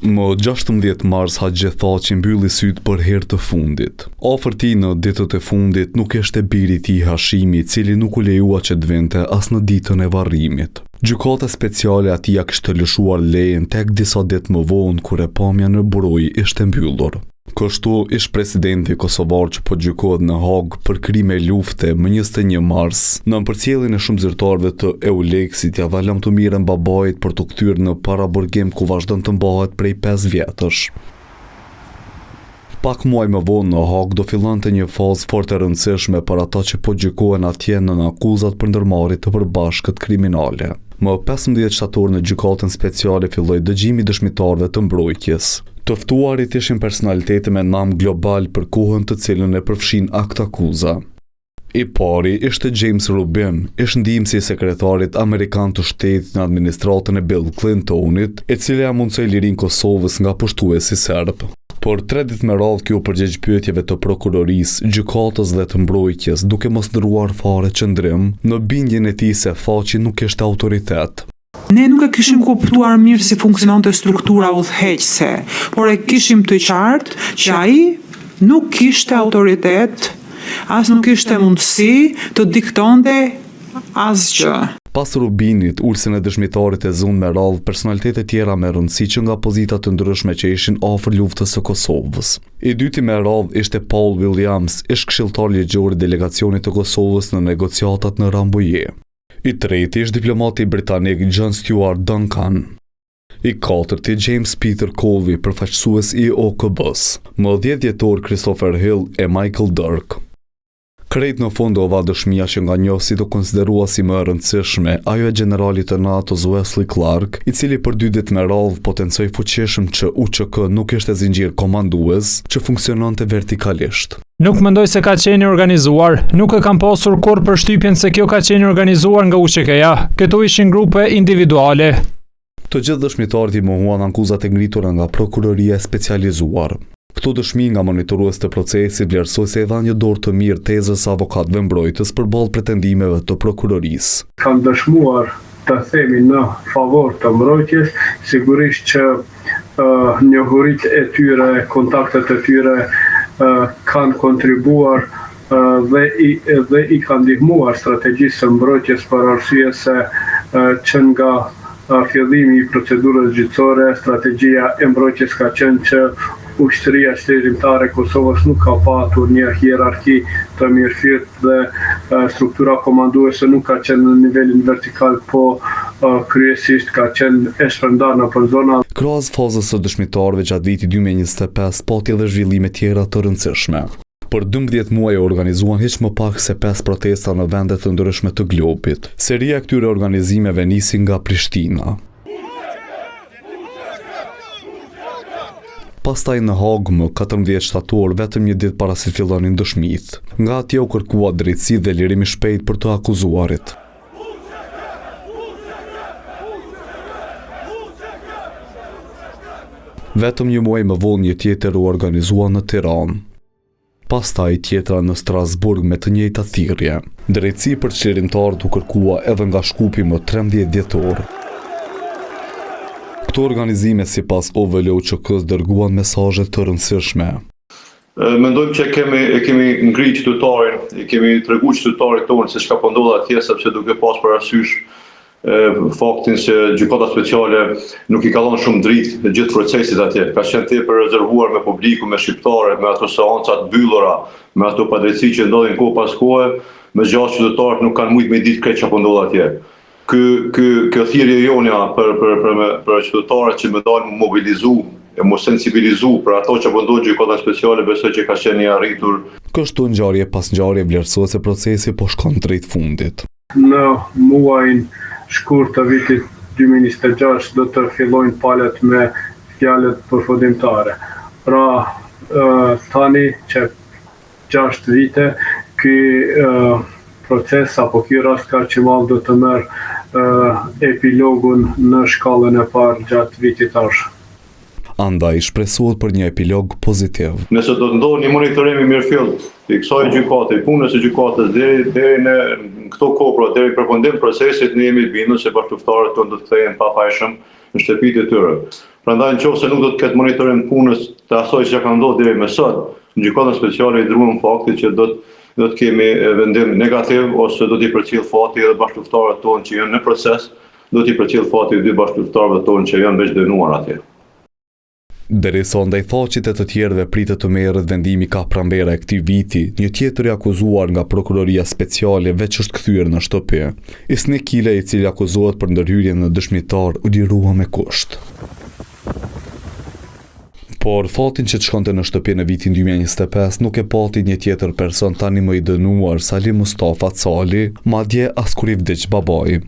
Më 16 mars Haxhi tha që mbylli sytë për herë të fundit. Afër tij në ditët e fundit nuk ishte biri i tij Hashimi, i cili nuk u lejua që të vente as në ditën e varrimit. Gjykata speciale atij ja kishte lëshuar lejen tek disa ditë më vonë kur e pamja në buroj ishte mbyllur. Kështu ish presidenti kosovar që po gjykohet në Hag për krime lufte më 21 mars, në përcjelljen e shumë zyrtarëve të Euleksit ja dha lëmë të mirën babait për të kthyer në paraburgim ku vazhdon të mbahet prej 5 vjetësh. Pak muaj më vonë në Hag do fillonte një fazë fort e rëndësishme për ata që po gjykohen atje në akuzat për ndërmarrje të përbashkët kriminale. Më 15 shtator në gjykatën speciale filloi dëgjimi i dëshmitarëve të mbrojtjes. Të ftuarit ishin personalitete me nam global për kohën të cilën e përfshin akt akuza. I pari ishte James Rubin, ish ndihmësi i sekretarit amerikan të shtetit në administratën e Bill Clintonit, e cila mundsoi lirinë Kosovës nga pushtuesi serb. Por 3 ditë me radhë kjo përgjigj pyetjeve të prokurorisë, gjykatës dhe të mbrojtjes, duke mos ndryruar fare qëndrim në bindjen e tij se faqi nuk kishte autoritet. Ne nuk e kishim kuptuar mirë si funksiononte struktura udhëheqëse, por e kishim të qartë që ai nuk kishte autoritet, as nuk kishte mundësi të diktonte asgjë. Pas Rubinit, ulsen e dëshmitarit e zunë me radhë personalitete tjera me rëndësi që nga pozita të ndryshme që ishin afër luftës së Kosovës. I dyti me radhë ishte Paul Williams, ish këshilltar ligjor i delegacionit të Kosovës në negociatat në Rambuje. I treti ishte diplomati britanik John Stuart Duncan. I katërti James Peter Colvey, përfaqësues i OKB-s. Më 10 dhjetor Christopher Hill e Michael Dirk. Krejt në fund ova dëshmia që nga njësi të konsiderua si më e rëndësishme, ajo e generalit të NATO-s Wesley Clark, i cili për 2 ditë me radhë potencoi fuqishëm që UÇK nuk ishte zinxhir komandues që funksiononte vertikalisht. Nuk mendoj se ka qenë organizuar, nuk e kam pasur kur përshtypjen se kjo ka qenë organizuar nga UÇK-ja. Këto ishin grupe individuale. Të gjithë dëshmitarët i mohuan akuzat e ngritura nga prokuroria e specializuar. Këto dëshmi nga monitorues të procesit vlerësoi se e dha një dorë të mirë tezës avokatëve mbrojtës përballë pretendimeve të prokurorisë. Kam dëshmuar të themi në favor të mbrojtjes, sigurisht që njohuritë e tyre, kontaktet e tyre kanë kontribuar dhe i kanë ndihmuar strategjisë së mbrojtjes për arsye se që nga fillimi i procedurës gjyqësore, strategjia e mbrojtjes ka qenë që ushtria shtetimtare e Kosovës nuk ka patur një hierarki të mirëfillt dhe struktura komanduese nuk ka qenë në nivelin vertikal, po kryesisht ka qenë e shpërndarë nëpër zona. Krahas fazës së dëshmitarëve gjatë vitit 2025 pati edhe zhvillime tjera të rëndësishme. Për 12 muaj organizuan hiç më pak se 5 protesta në vende të ndryshme të globit. Seria e këtyre organizimeve nisi nga Prishtina. Pastaj në Hag më 14 shtator, vetëm një ditë para se fillonin dëshmitë. Nga atje u kërkua drejtësi dhe lirim i shpejt për të akuzuarit. Vetëm një muaj më vonë një tjetër u organizua në Tiranë. Pastaj tjetra në Strasburg me të njëjta thirrje. Drejtësi për çlirimtarët u kërkua edhe nga Shkupi më 13 dhjetor. Këto organizime sipas OVL-UÇK-s dërguan mesazhe të rëndësishme. Mendojmë që kemi ngritur qytetarin, kemi treguar qytetarit tonë se çka po ndodh atje, sepse duke pas parasysh faktin se gjykata speciale nuk i ka dhënë shumë dritë gjithë procesit atje. Ka qenë tepër rezervuar me publiku, me shqiptarët, me ato seanca të mbyllura, me ato padrejtësi që ndodhin kohë pas kohe, me gjashtë qytetarët nuk kanë mujtë me ditë krejt çka po ndodh atje. Kjo thirrje jonja për qytetarët që më dalin më mobilizu e më sensibilizu për ato që po ndodhin gjykata speciale, besoj që ka qenë i arritur. Kështu ngjarje pas ngjarje vlerësohet se procesi po shkon drejt fundit. Në muajin shkurt të vitit 2026 do të fillojnë palët me fjalët përfundimtare. Pra tani që 6 vite ky proces apo ky rast karqimal do të merr epilogun në shkallën e parë gjatë vitit tash. Andaj shpresuat për një epilog pozitiv. Nëse do të ndodhë një monitorim i mirëfillt i kësaj gjykate, i punës së gjykatës deri në këto kohë, deri në përfundim procesit, ne jemi të bindur se bashkëtarët tonë do të kthehen pa fajshëm në shtëpitë e tyre. Prandaj nëse nuk do të ketë monitorim punës të asaj që ka ndodhur deri më sot, në gjykatën speciale i druhem faktit që do të kemi vendim negativ ose do t'i përcjell fati edhe bashkëluftëtarët tonë që janë në proces, do t'i përcjell fati dy bashkëluftëtarëve tonë që janë veç dënuar atje. Derisa ndaj faqit e të tjerëve pritet të merret vendimi ka pranvera e këtij viti, një tjetër i akuzuar nga prokuroria speciale veç është kthyer në shtëpi. Isni Kile, i cili akuzohet për ndërhyrje në dëshmitar, u lirua me kusht. Por fatin që të shkonte në shtëpi në vitin 2025 nuk e pati një tjetër person tani më i dënuar Salim Mustafa Cali, madje as kur i vdiq babai.